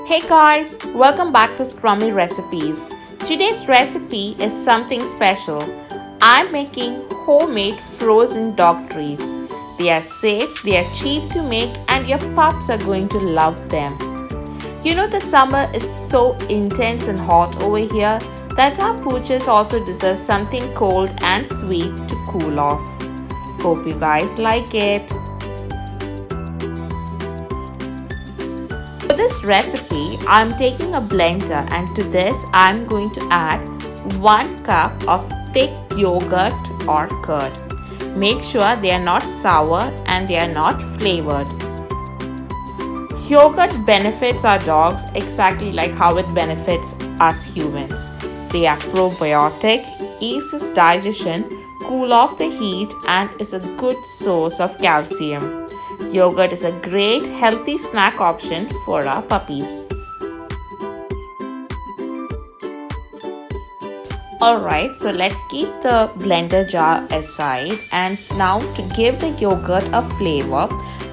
Hey guys, welcome back to Scrummy Recipes. Today's recipe is something special. I'm making homemade frozen dog treats. They are safe, they are cheap to make, and your pups are going to love them. You know, the summer is so intense and hot over here that our pooches also deserve something cold and sweet to cool off. Hope you guys like it. For this recipe, I'm taking a blender, and to this I'm going to add 1 cup of thick yogurt or curd. Make sure they are not sour and they are not flavored. Yogurt benefits our dogs exactly like how it benefits us humans. They are probiotic, eases digestion, cool off the heat, and is a good source of calcium. Yogurt is a great healthy snack option for our puppies. Alright, so let's keep the blender jar aside, and now to give the yogurt a flavor,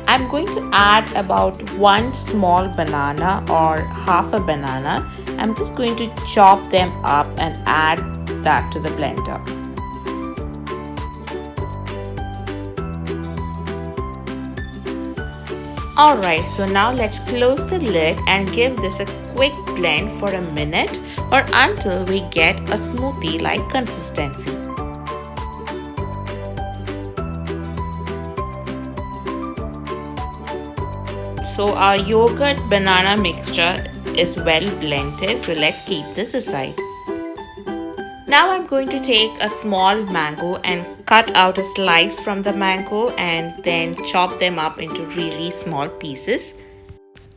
I'm going to add about 1 small banana or half a banana. I'm just going to chop them up and add that to the blender. Alright, so now let's close the lid and give this a quick blend for a minute or until we get a smoothie-like consistency. So our yogurt banana mixture is well blended, so let's keep this aside. Now I'm going to take a small mango and cut out a slice from the mango and then chop them up into really small pieces.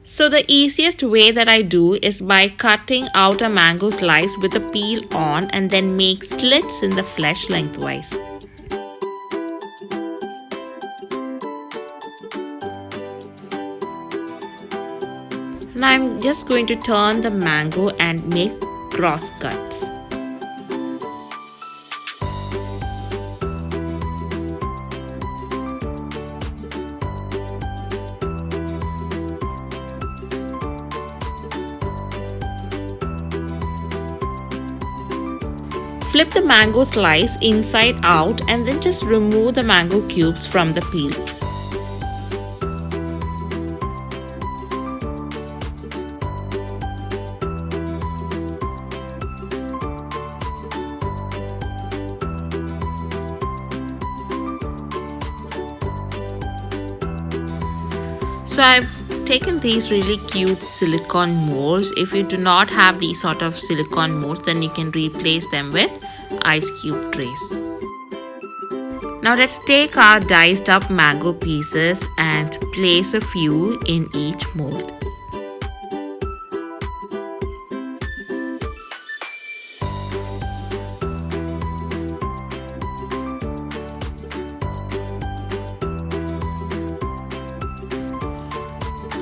So the easiest way that I do is by cutting out a mango slice with the peel on and then make slits in the flesh lengthwise. Now I'm just going to turn the mango and make cross cuts. Flip the mango slice inside out and then just remove the mango cubes from the peel. So I've taken these really cute silicone molds. If you do not have these sort of silicone molds, then you can replace them with ice cube trays. Now let's take our diced up mango pieces and place a few in each mold.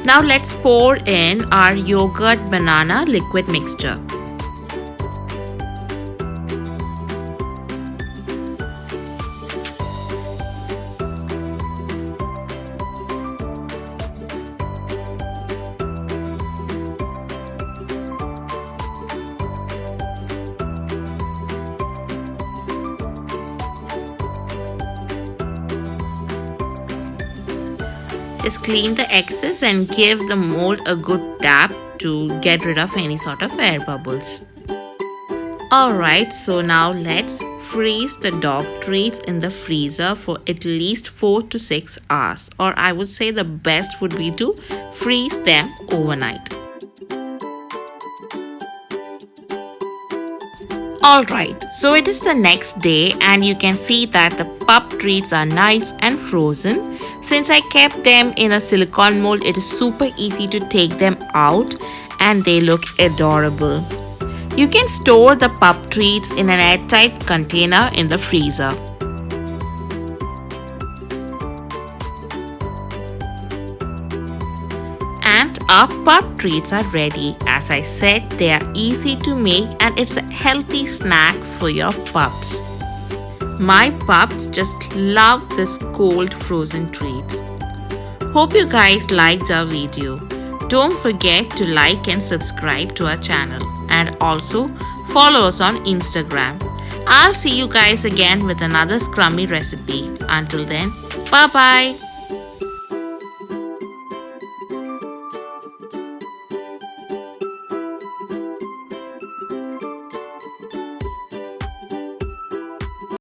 Now let's pour in our yogurt banana liquid mixture. Just clean the excess and give the mold a good tap to get rid of any sort of air bubbles. Alright, so now let's freeze the dog treats in the freezer for at least 4 to 6 hours, or I would say the best would be to freeze them overnight. Alright, so it is the next day and you can see that the pup treats are nice and frozen. Since I kept them in a silicone mold, it is super easy to take them out and they look adorable. You can store the pup treats in an airtight container in the freezer. And our pup treats are ready. As I said, they are easy to make and it's a healthy snack for your pups. My pups just love this cold frozen treats. Hope you guys liked our video. Don't forget to like and subscribe to our channel and also follow us on Instagram. I'll see you guys again with another Scrummy recipe. Until then, bye bye.